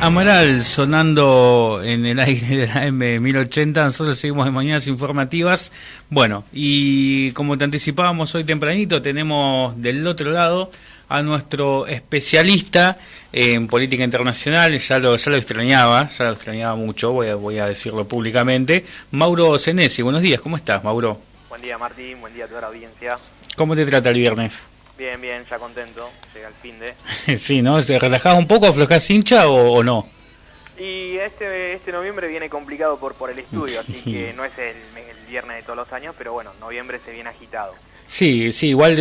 Amaral sonando en el aire de la M1080, nosotros seguimos en Mañanas Informativas. Bueno, y como te anticipábamos hoy tempranito, tenemos del otro lado a nuestro especialista en política internacional, ya lo extrañaba mucho, voy a decirlo públicamente, Mauro Senesi. Buenos días, ¿cómo estás, Mauro? Buen día, Martín, buen día a toda la audiencia. ¿Cómo te trata el viernes? Bien, ya contento, llega el fin de... Sí, ¿no? ¿Se relajás un poco, aflojás hincha o no? Y este noviembre viene complicado por el estudio, así que no es el viernes de todos los años, pero bueno, noviembre se viene agitado. Sí, igual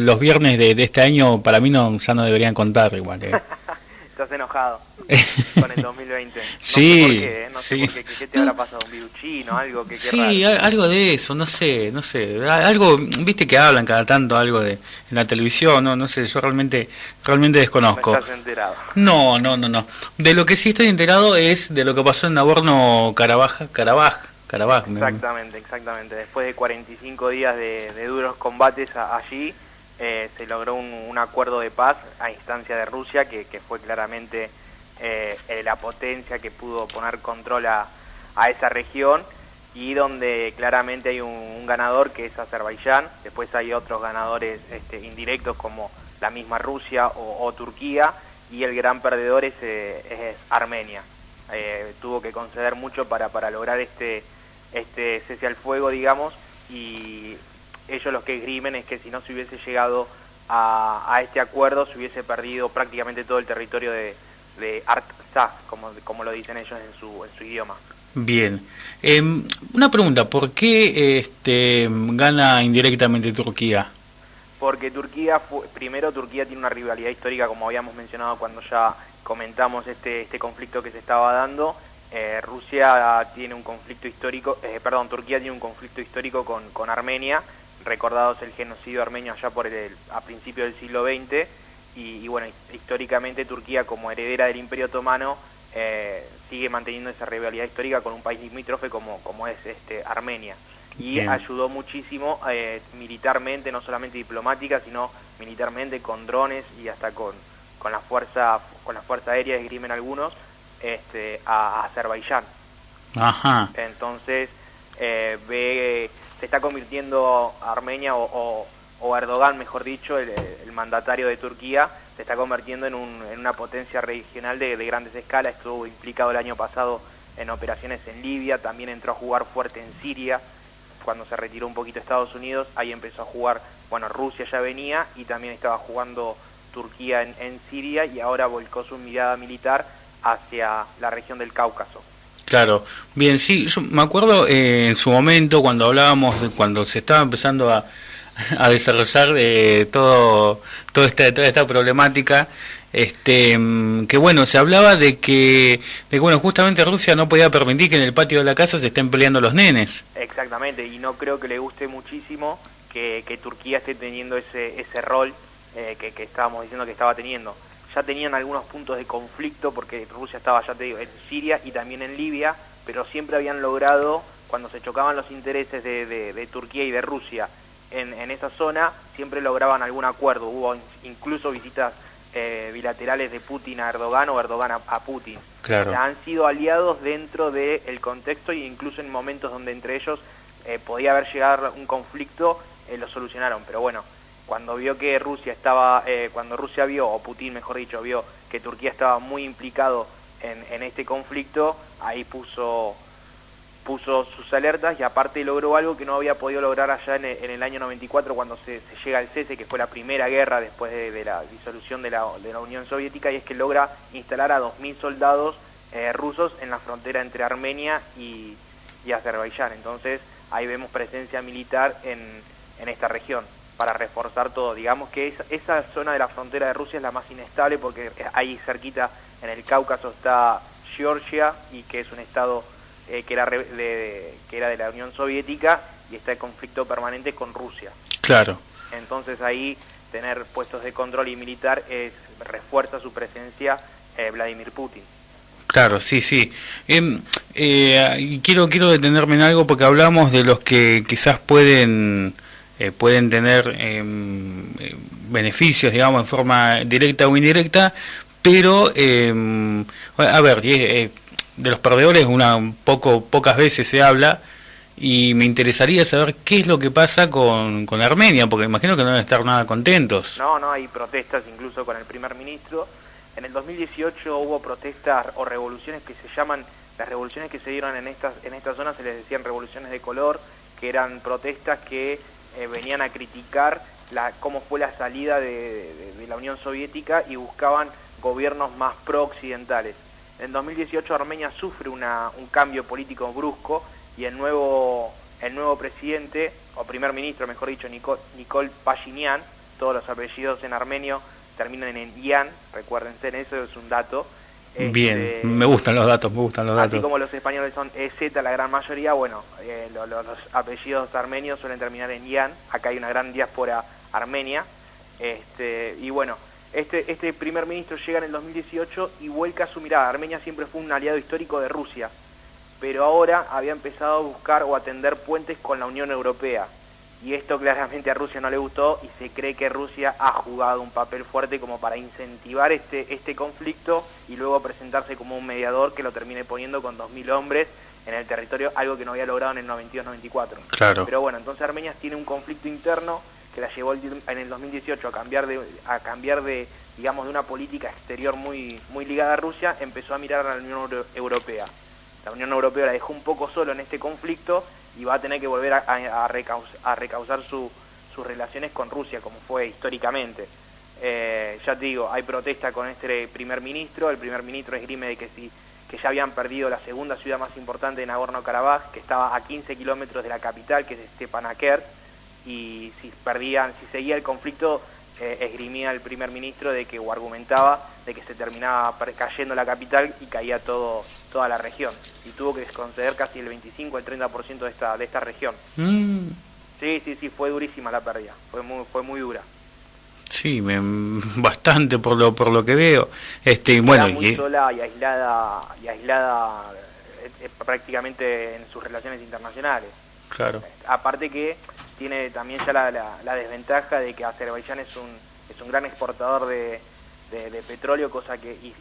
los viernes de este año para mí ya no deberían contar igual. Estás enojado con el 2020. No Sí, sé por qué, no sé sí. por qué, ¿qué te habrá pasado? ¿Un viruchino? ¿Algo que Sí, raro? algo de eso, no sé, algo, viste que hablan cada tanto algo de en la televisión, no sé, yo realmente desconozco. No estás enterado. No. De lo que sí estoy enterado es de lo que pasó en Nagorno-Karabaj. Exactamente. Después de 45 días de duros combates allí, se logró un acuerdo de paz a instancia de Rusia, que fue claramente la potencia que pudo poner control a esa región, y donde claramente hay un ganador que es Azerbaiyán. Después hay otros ganadores indirectos como la misma Rusia o Turquía, y el gran perdedor es Armenia. Tuvo que conceder mucho para lograr este cese al fuego, digamos, y ellos los que esgrimen es que si no se hubiese llegado a este acuerdo, se hubiese perdido prácticamente todo el territorio de Artsakh, como lo dicen ellos en su idioma. Bien. Una pregunta, ¿por qué gana indirectamente Turquía? Porque Turquía tiene una rivalidad histórica, como habíamos mencionado cuando ya comentamos este conflicto que se estaba dando. Turquía tiene un conflicto histórico con Armenia, recordados el genocidio armenio allá a principios del siglo XX, y bueno, históricamente Turquía, como heredera del Imperio Otomano, sigue manteniendo esa rivalidad histórica con un país limítrofe como es Armenia. Y Bien. Ayudó muchísimo militarmente, no solamente diplomática, sino militarmente, con drones y hasta con la fuerza aérea, esgrimen algunos, a Azerbaiyán. Ajá. Entonces se está convirtiendo Armenia o Erdogan, mejor dicho, el mandatario de Turquía, se está convirtiendo en una potencia regional de grandes escalas. Estuvo implicado el año pasado en operaciones en Libia, también entró a jugar fuerte en Siria. Cuando se retiró un poquito Estados Unidos, ahí empezó a jugar, bueno, Rusia ya venía, y también estaba jugando Turquía en Siria, y ahora volcó su mirada militar hacia la región del Cáucaso. Claro, bien, sí, yo me acuerdo en su momento cuando hablábamos de cuando se estaba empezando a desarrollar toda esta problemática, que bueno, se hablaba de que bueno, justamente Rusia no podía permitir que en el patio de la casa se estén peleando los nenes. Exactamente, y no creo que le guste muchísimo que Turquía esté teniendo ese rol que estábamos diciendo que estaba teniendo. Ya tenían algunos puntos de conflicto porque Rusia estaba, ya te digo, en Siria y también en Libia, pero siempre habían logrado, cuando se chocaban los intereses de Turquía y de Rusia en esa zona, siempre lograban algún acuerdo. Hubo incluso visitas bilaterales de Putin a Erdogan o Erdogan a Putin. Claro. O sea, han sido aliados dentro del contexto, e incluso en momentos donde entre ellos podía haber llegado un conflicto, lo solucionaron. Pero bueno, cuando vio que o Putin mejor dicho, vio que Turquía estaba muy implicado en este conflicto, ahí puso sus alertas, y aparte logró algo que no había podido lograr allá en el año 94, cuando se llega al cese, que fue la primera guerra después de la disolución de la Unión Soviética, y es que logra instalar a 2.000 soldados rusos en la frontera entre Armenia y Azerbaiyán. Entonces ahí vemos presencia militar en esta región para reforzar todo. Digamos que esa zona de la frontera de Rusia es la más inestable, porque ahí cerquita en el Cáucaso está Georgia, y que es un estado que era de la Unión Soviética, y está en conflicto permanente con Rusia. Claro. Entonces ahí tener puestos de control y militar refuerza su presencia Vladimir Putin. Claro, sí. Quiero detenerme en algo, porque hablamos de los que quizás pueden tener beneficios, digamos, en forma directa o indirecta, pero a ver, de los perdedores pocas veces se habla, y me interesaría saber qué es lo que pasa con Armenia, porque imagino que no deben estar nada contentos. No, hay protestas incluso con el primer ministro. En el 2018 hubo protestas o revoluciones que se llaman, las revoluciones que se dieron en estas zonas se les decían revoluciones de color, que eran protestas que venían a criticar cómo fue la salida de la Unión Soviética y buscaban gobiernos más pro-occidentales. En 2018 Armenia sufre un cambio político brusco y el nuevo presidente, o primer ministro, mejor dicho, Nikol Pashinyan, todos los apellidos en armenio terminan en Ian, recuérdense en eso, es un dato. Bien, me gustan los datos, Así como los españoles son EZ la gran mayoría, bueno, los apellidos armenios suelen terminar en Ian, acá hay una gran diáspora armenia, y bueno, este primer ministro llega en el 2018 y vuelca su mirada. Armenia siempre fue un aliado histórico de Rusia, pero ahora había empezado a buscar o a tender puentes con la Unión Europea. Y esto claramente a Rusia no le gustó y se cree que Rusia ha jugado un papel fuerte como para incentivar este conflicto y luego presentarse como un mediador que lo termine poniendo con 2.000 hombres en el territorio, algo que no había logrado en el 92-94. Claro. Pero bueno, entonces Armenia tiene un conflicto interno que la llevó en el 2018 a cambiar de digamos, de una política exterior muy ligada a Rusia, empezó a mirar a la Unión Europea. La Unión Europea la dejó un poco solo en este conflicto y va a tener que volver a recausar sus relaciones con Rusia, como fue históricamente. Ya te digo, hay protesta con este primer ministro. El primer ministro esgrime de que ya habían perdido la segunda ciudad más importante de Nagorno-Karabaj, que estaba a 15 kilómetros de la capital, que es Stepanakert, y si seguía el conflicto, esgrimía el primer ministro o argumentaba de que se terminaba cayendo la capital y caía toda la región, y tuvo que conceder casi el 25 el 30% de esta región. Sí, fue durísima la pérdida, fue muy dura. Sí, bastante por lo que veo. Bueno, muy sola y aislada prácticamente en sus relaciones internacionales. Claro. Aparte que tiene también ya la desventaja de que Azerbaiyán es un gran exportador de petróleo, cosa que y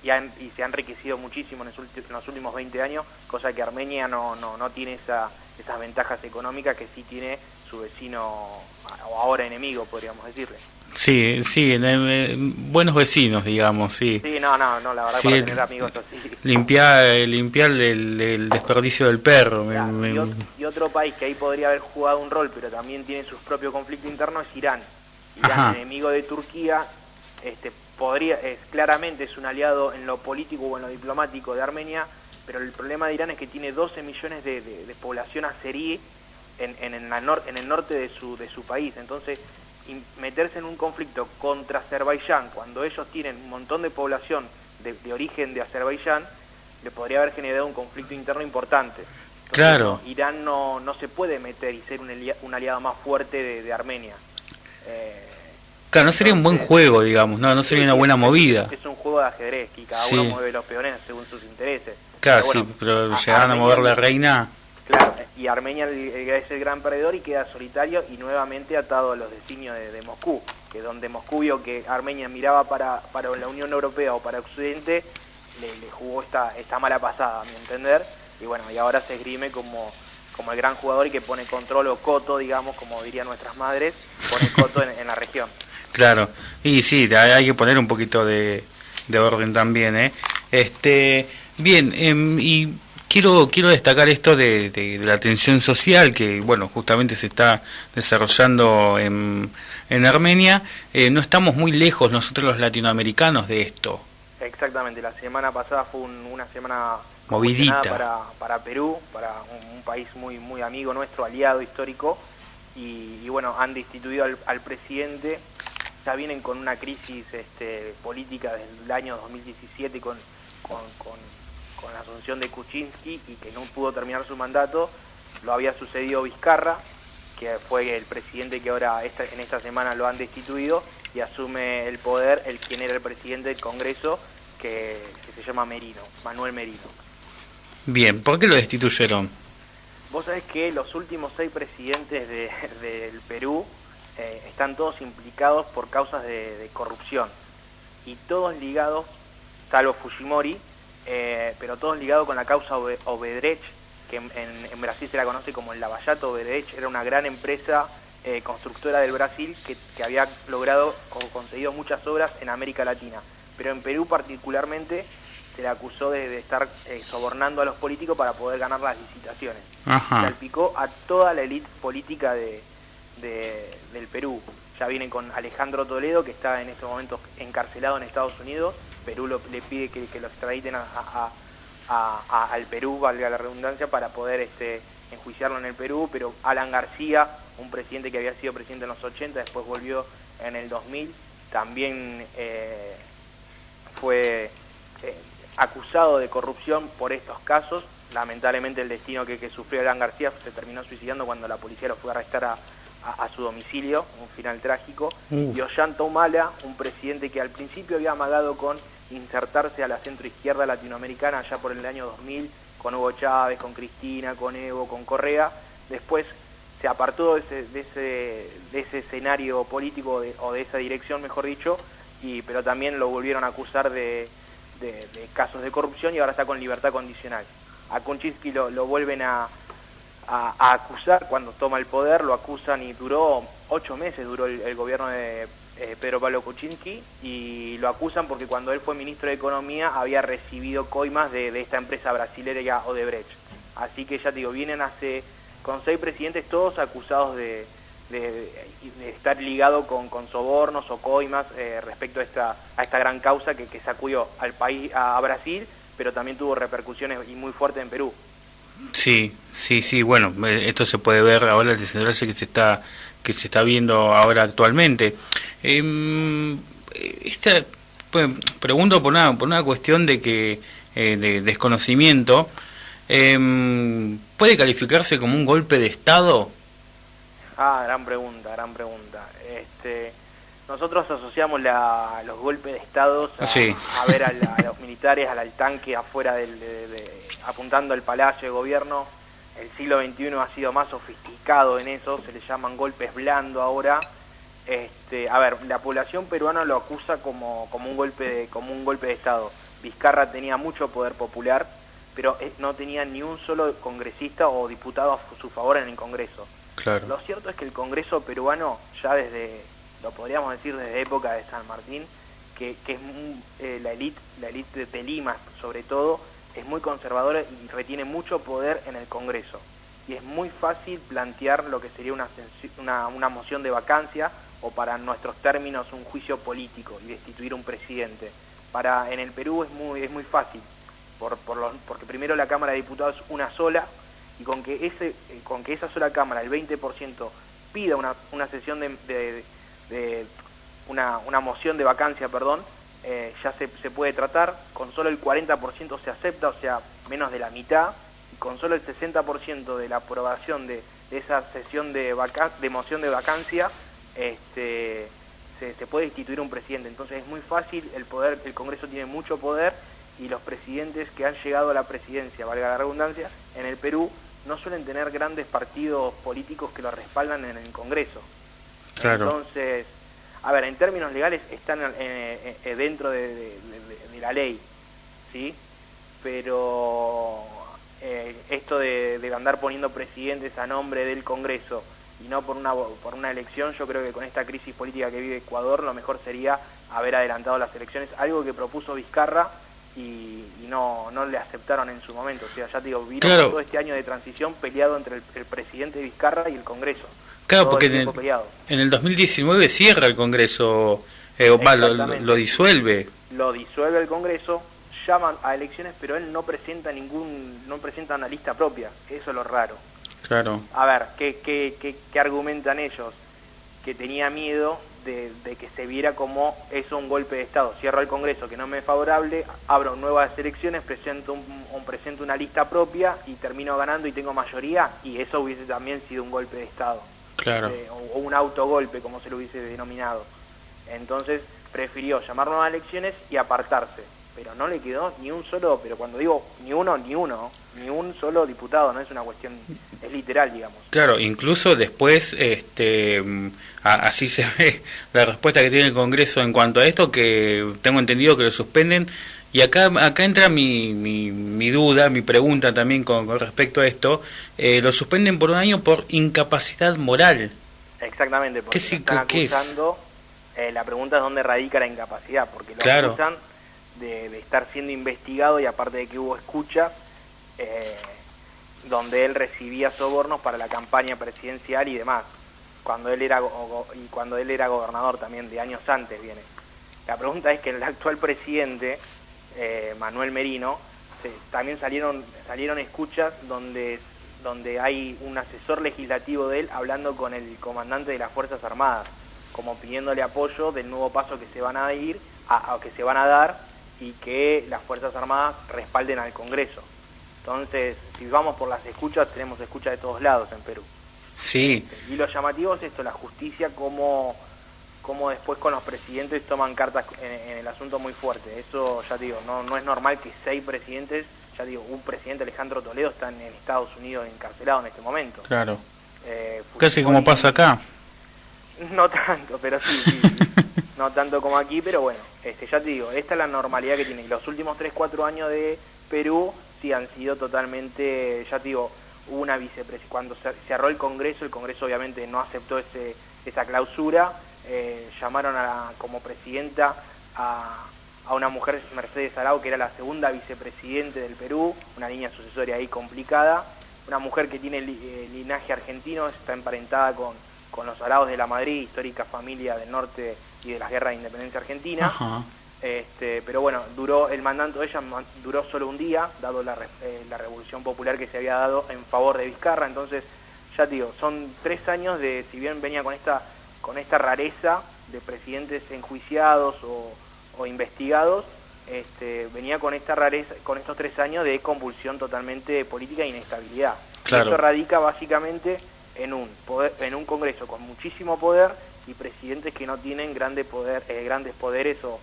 se ha enriquecido muchísimo en los últimos 20 años, cosa que Armenia no tiene esas ventajas económicas que sí tiene su vecino, o ahora enemigo, podríamos decirle. Sí, buenos vecinos, digamos, sí. Sí, la verdad, sí, para tener amigos así. Limpiar el desperdicio del perro. Claro, y otro país que ahí podría haber jugado un rol, pero también tiene sus propios conflictos internos, es Irán. Irán, enemigo de Turquía, claramente es un aliado en lo político o en lo diplomático de Armenia, pero el problema de Irán es que tiene 12 millones de población azerí en el norte de su país. Entonces, meterse en un conflicto contra Azerbaiyán cuando ellos tienen un montón de población de origen de Azerbaiyán, le podría haber generado un conflicto interno importante. Entonces, claro. Irán no se puede meter y ser un aliado más fuerte de Armenia. Claro, no sería un buen juego, digamos, no sería una buena movida. Es un juego de ajedrez y cada uno mueve los peones según sus intereses. Claro, pero bueno, pero llegaron a mover la reina. Claro, y Armenia es el gran perdedor y queda solitario y nuevamente atado a los designios de Moscú, que donde Moscú vio que Armenia miraba para la Unión Europea o para Occidente, le jugó esta mala pasada, a mi entender, y bueno, y ahora se esgrime como el gran jugador y que pone control o coto, digamos, como dirían nuestras madres, pone coto en la región. Claro, y sí, hay que poner un poquito de orden también, bien, y quiero destacar esto de la tensión social que, bueno, justamente se está desarrollando en Armenia. No estamos muy lejos nosotros los latinoamericanos de esto. Exactamente, la semana pasada fue una semana movidita para Perú, para un país muy amigo nuestro, aliado histórico, y bueno, han destituido al presidente. Ya vienen con una crisis política desde el año 2017 con la asunción de Kuczynski y que no pudo terminar su mandato. Lo había sucedido Vizcarra, que fue el presidente que ahora en esta semana lo han destituido, y asume el poder quien era el presidente del Congreso, que se llama Manuel Merino. Bien, ¿por qué lo destituyeron? Vos sabés que los últimos 6 presidentes del Perú están todos implicados por causas de corrupción, y todos ligados salvo Fujimori, pero todos ligados con la causa Odebrecht, que en Brasil se la conoce como el Lavallato Odebrecht. Era una gran empresa constructora del Brasil que había logrado o conseguido muchas obras en América Latina, pero en Perú particularmente se le acusó de estar sobornando a los políticos para poder ganar las licitaciones. Salpicó a toda la élite política del Perú. Ya vienen con Alejandro Toledo, que está en estos momentos encarcelado en Estados Unidos. Perú le pide que lo extraditen al Perú, valga la redundancia, para poder enjuiciarlo en el Perú. Pero Alan García, un presidente que había sido presidente en los 80, después volvió en el 2000, también fue acusado de corrupción por estos casos. Lamentablemente el destino que sufrió Alan García, se terminó suicidando cuando la policía lo fue a arrestar a su domicilio, un final trágico. Y Ollanta Humala, un presidente que al principio había amagado con insertarse a la centroizquierda latinoamericana allá por el año 2000, con Hugo Chávez, con Cristina, con Evo, con Correa. Después se apartó de ese escenario político o de esa dirección, mejor dicho, pero también lo volvieron a acusar de casos de corrupción y ahora está con libertad condicional. A Kuczynski lo vuelven a acusar cuando toma el poder, lo acusan y duró 8 meses, duró el gobierno de Pedro Pablo Kuczynski, y lo acusan porque cuando él fue ministro de Economía había recibido coimas de esta empresa brasilera Odebrecht. Así que ya te digo, vienen con 6 presidentes todos acusados de estar ligado con sobornos o coimas respecto a esta gran causa que sacudió al país, a Brasil, pero también tuvo repercusiones y muy fuertes en Perú. Sí, bueno, esto se puede ver ahora, el desenlace que se está viendo ahora actualmente. Pregunto por una cuestión de desconocimiento. ¿Puede calificarse como un golpe de Estado? Gran pregunta. Nosotros asociamos los golpes de Estado a ver a los militares, al tanque afuera apuntando al Palacio de Gobierno. El siglo XXI ha sido más sofisticado en eso, se le llaman golpes blandos ahora. La población peruana lo acusa como un golpe de Estado. Vizcarra tenía mucho poder popular, pero no tenía ni un solo congresista o diputado a su favor en el Congreso. Claro. Lo cierto es que el Congreso peruano, ya lo podríamos decir desde época de San Martín, que es la élite de Lima sobre todo, es muy conservadora y retiene mucho poder en el Congreso. Y es muy fácil plantear lo que sería una moción de vacancia, o para nuestros términos un juicio político, y destituir un presidente. En el Perú es muy fácil, porque primero la Cámara de Diputados es una sola, y con que esa sola Cámara, el 20%, pida una sesión una moción de vacancia, ya se puede tratar. Con solo el 40% se acepta, o sea, menos de la mitad, y con solo el 60% de la aprobación de esa sesión de moción de vacancia, se puede instituir un presidente. Entonces es muy fácil, el Congreso tiene mucho poder, y los presidentes que han llegado a la presidencia, valga la redundancia, en el Perú, no suelen tener grandes partidos políticos que lo respaldan en el Congreso. Claro. Entonces, en términos legales están dentro de la ley, ¿sí? Pero esto de andar poniendo presidentes a nombre del Congreso y no por una elección, yo creo que con esta crisis política que vive Ecuador, lo mejor sería haber adelantado las elecciones, algo que propuso Vizcarra y no le aceptaron en su momento. O sea, ya te digo, vino todo este año de transición peleado entre el presidente Vizcarra y el Congreso. Claro, porque en el 2019 cierra el Congreso, lo disuelve. Lo disuelve el Congreso, llaman a elecciones, pero él no presenta una lista propia. Eso es lo raro. Claro. A ver, ¿qué argumentan ellos? Que tenía miedo de que se viera como eso un golpe de Estado. Cierro el Congreso, que no me es favorable, abro nuevas elecciones, presento una lista propia y termino ganando y tengo mayoría, y eso hubiese también sido un golpe de Estado. Claro. O un autogolpe, como se lo hubiese denominado. Entonces prefirió llamar nuevas elecciones y apartarse, pero no le quedó ni un solo, pero cuando digo ni un solo diputado, no es una cuestión, es literal, digamos. Claro, incluso después así se ve la respuesta que tiene el Congreso en cuanto a esto, que tengo entendido que lo suspenden Y acá entra mi duda, mi pregunta también con respecto a esto. Lo suspenden por un año por incapacidad moral. Exactamente, porque ¿Qué, lo están qué es? acusando. La pregunta es dónde radica la incapacidad, porque lo Claro. acusan de estar siendo investigado, y aparte de que hubo escuchas donde él recibía sobornos para la campaña presidencial y demás, cuando él era gobernador también, de años antes viene. La pregunta es que el actual presidente, Manuel Merino, también salieron escuchas donde hay un asesor legislativo de él hablando con el comandante de las Fuerzas Armadas, como pidiéndole apoyo del nuevo paso que se van a que se van a dar, y que las Fuerzas Armadas respalden al Congreso. Entonces, si vamos por las escuchas, tenemos escuchas de todos lados en Perú. Sí. Y lo llamativo es esto, la justicia, como después con los presidentes toman cartas en el asunto muy fuerte. Eso, ya digo, no es normal que 6 presidentes, ya digo, un presidente, Alejandro Toledo, está en Estados Unidos encarcelado en este momento. Claro. Casi como pasa acá. No tanto, pero sí. No tanto como aquí, pero bueno, ya te digo, esta es la normalidad que tiene. Y los últimos 3-4 años de Perú sí han sido totalmente, ya te digo, hubo una vicepresidencia. Cuando se cerró el Congreso obviamente no aceptó esa clausura. Llamaron como presidenta a una mujer, Mercedes Arau, que era la segunda vicepresidente del Perú, una línea sucesoria ahí complicada, una mujer que tiene linaje argentino, está emparentada con los Arauz de la Madrid, histórica familia del norte y de las guerras de independencia argentina. Ajá. Pero bueno, el mandato de ella duró solo un día, dado la revolución popular que se había dado en favor de Vizcarra. Entonces, ya te digo, son 3 años de, si bien venía con esta rareza de presidentes enjuiciados o investigados, venía con esta rareza, con estos 3 años de convulsión totalmente política e inestabilidad. Claro. Esto radica básicamente en un Congreso con muchísimo poder y presidentes que no tienen grandes poderes o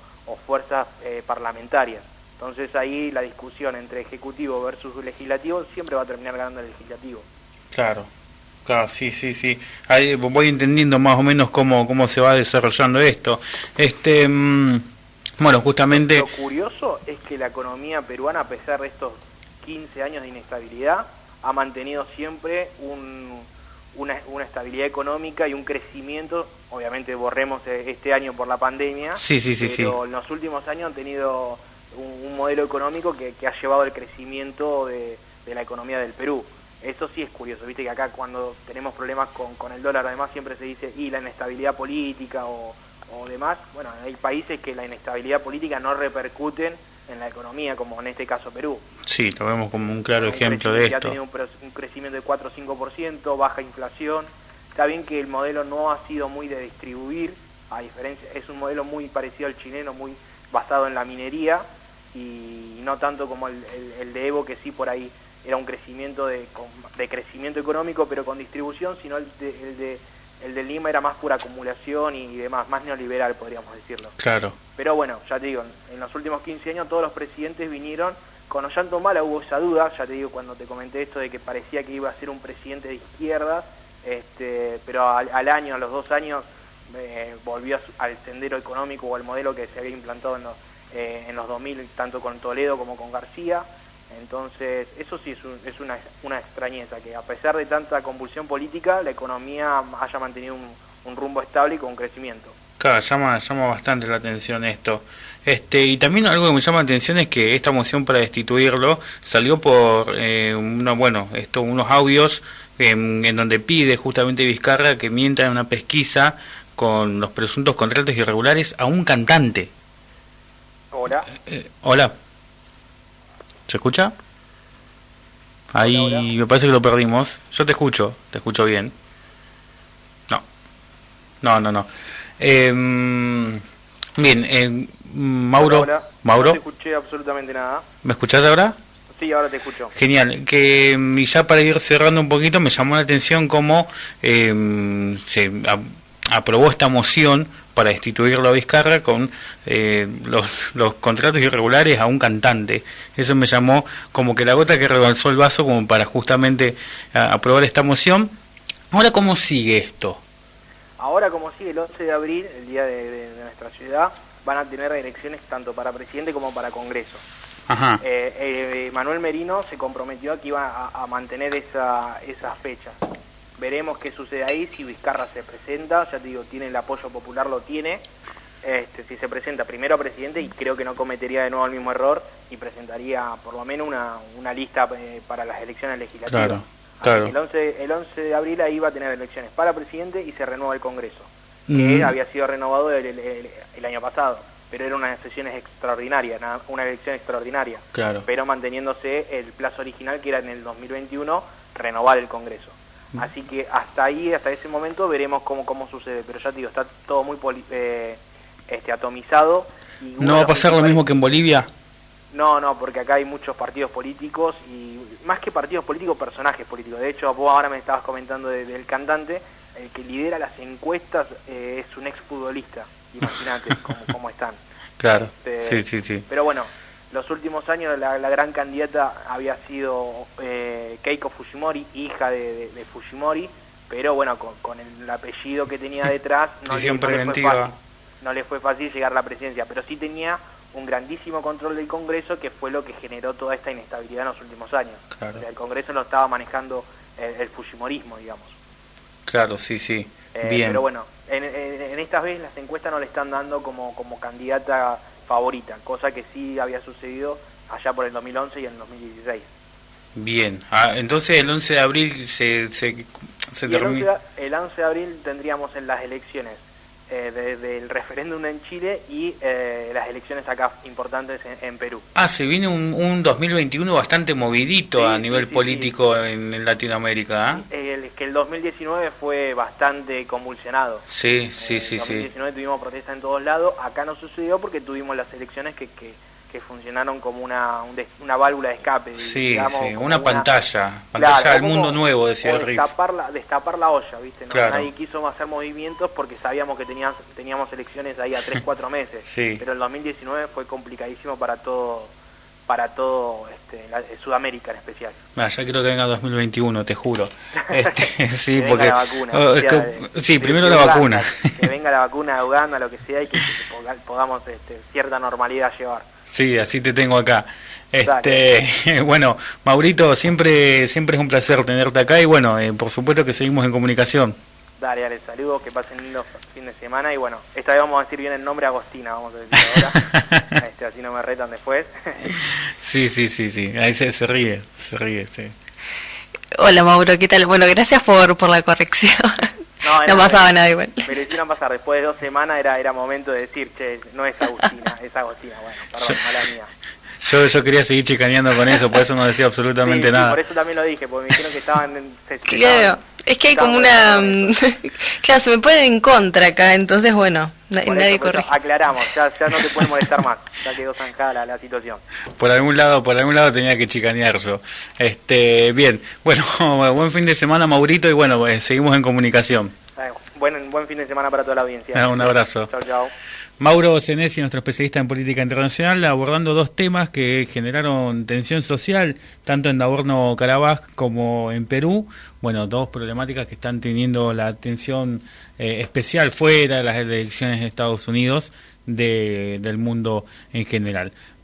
fuerzas parlamentarias. Entonces ahí la discusión entre ejecutivo versus legislativo siempre va a terminar ganando el legislativo. Claro, sí. Ahí voy entendiendo más o menos cómo se va desarrollando esto. Bueno, justamente... Lo curioso es que la economía peruana, a pesar de estos 15 años de inestabilidad, ha mantenido siempre una estabilidad económica y un crecimiento. Obviamente borremos este año por la pandemia, pero en los últimos años han tenido un modelo económico que ha llevado el crecimiento de la economía del Perú. Eso sí es curioso, viste que acá cuando tenemos problemas con el dólar, además siempre se dice, y la inestabilidad política o demás. Bueno, hay países que la inestabilidad política no repercuten en la economía, como en este caso Perú. Sí, lo vemos como un claro ejemplo de esto. Ha tenido un crecimiento de 4 o 5%, baja inflación. Está bien que el modelo no ha sido muy de distribuir, a diferencia, es un modelo muy parecido al chileno, muy basado en la minería, y no tanto como el de Evo, que sí por ahí era un crecimiento de crecimiento económico, pero con distribución, sino el de Lima era más pura acumulación y demás, más neoliberal, podríamos decirlo. Claro. Pero bueno, ya te digo, en los últimos 15 años todos los presidentes vinieron con Ollanta-Humala. Hubo esa duda, ya te digo, cuando te comenté esto de que parecía que iba a ser un presidente de izquierdas, pero al año, a los 2 años, volvió al sendero económico o al modelo que se había implantado en los 2000, tanto con Toledo como con García. Entonces, eso sí es una extrañeza, que a pesar de tanta convulsión política, la economía haya mantenido un rumbo estable y con crecimiento. Claro, llama bastante la atención esto. Y también algo que me llama la atención es que esta moción para destituirlo salió por unos audios en donde pide justamente Vizcarra que mienta en una pesquisa con los presuntos contratos irregulares a un cantante. Hola. Hola. ¿Se escucha? Ahí hola. Me parece que lo perdimos. Yo te escucho bien. No. Bien, Mauro. Hola. Mauro. No te escuché absolutamente nada. ¿Me escuchás ahora? Sí, ahora te escucho. Genial. Y ya para ir cerrando un poquito, me llamó la atención cómo se aprobó esta moción para destituirlo a Vizcarra con los contratos irregulares a un cantante. Eso me llamó como que la gota que rebalsó el vaso como para justamente aprobar esta moción. Ahora, ¿cómo sigue esto? Ahora, como sigue el 11 de abril, el día de nuestra ciudad, van a tener elecciones tanto para presidente como para Congreso. Ajá. Manuel Merino se comprometió a que iba a mantener esas fechas. Veremos qué sucede ahí, si Vizcarra se presenta, ya te digo, tiene el apoyo popular, lo tiene. Si se presenta primero a presidente, y creo que no cometería de nuevo el mismo error, y presentaría por lo menos una lista para las elecciones legislativas. Claro, claro. Así que el 11 de abril ahí va a tener elecciones para presidente y se renueva el Congreso, que había sido renovado el año pasado, pero era una sesión extraordinaria, una elección extraordinaria, claro. Pero manteniéndose el plazo original, que era en el 2021, renovar el Congreso. Así que hasta ese momento veremos cómo sucede, pero ya te digo, está todo muy atomizado. Y ¿No va a pasar lo mismo que en Bolivia? No, porque acá hay muchos partidos políticos, y más que partidos políticos, personajes políticos. De hecho, vos ahora me estabas comentando del cantante, el que lidera las encuestas es un exfutbolista. Imagínate cómo están. Claro, sí. Pero bueno, los últimos años la gran candidata había sido Keiko Fujimori, hija de Fujimori, pero bueno, con el apellido que tenía detrás no le fue fácil llegar a la presidencia, pero sí tenía un grandísimo control del Congreso, que fue lo que generó toda esta inestabilidad en los últimos años. Claro. O sea, el Congreso lo estaba manejando el Fujimorismo, digamos. Claro, sí. Bien. Pero bueno, en estas veces las encuestas no le están dando como candidata favorita, cosa que sí había sucedido allá por el 2011 y en el 2016. Bien, entonces el 11 de abril se termina. El 11 de abril tendríamos en las elecciones del referéndum en Chile y las elecciones acá importantes en Perú. Se viene un 2021 bastante movidito a nivel político. En Latinoamérica. Que el 2019 fue bastante convulsionado. Sí. En 2019 tuvimos protestas en todos lados. Acá no sucedió porque tuvimos las elecciones que funcionaron como una válvula de escape. Sí, digamos, una pantalla claro, del mundo nuevo, decía el Riff. Destapar la olla, ¿viste? ¿No? Claro. Nadie quiso hacer movimientos porque sabíamos que teníamos elecciones ahí a 3-4 meses. Sí. Pero el 2019 fue complicadísimo para todo Sudamérica en especial. Ya quiero que venga 2021, te juro. Sí, que porque venga la vacuna. Primero la vacuna. Que venga la vacuna de Uganda, lo que sea, y que podamos cierta normalidad llevar. Sí, así te tengo acá. Bueno, Maurito, siempre es un placer tenerte acá, y bueno, por supuesto que seguimos en comunicación. Dale, saludos, que pasen lindo fin de semana, y bueno, esta vez vamos a decir bien el nombre, Agostina, vamos a decir ahora, así no me retan después. Sí, ahí se ríe, sí. Hola Mauro, ¿qué tal? Bueno, gracias por la corrección. No pasaba nada igual. Me lo hicieron pasar, después de 2 semanas era momento de decir, che, no es Agustina, es Agostina, bueno, perdón, mala mía. Yo quería seguir chicaneando con eso, por eso no decía absolutamente nada. Por eso también lo dije, porque me dijeron que estaban... Claro, es que hay como una... Claro, se me ponen en contra acá, entonces bueno, nadie corrige. Aclaramos, ya no te pueden molestar más, ya quedó zanjada la situación. Por algún lado tenía que chicanear yo. Bien, bueno, buen fin de semana, Maurito, y bueno, seguimos en comunicación. Buen fin de semana para toda la audiencia. Un abrazo. Chao. Mauro Senesi, nuestro especialista en política internacional, abordando 2 temas que generaron tensión social, tanto en Nagorno-Karabaj como en Perú. Bueno, 2 problemáticas que están teniendo la atención especial fuera de las elecciones de Estados Unidos, del mundo en general.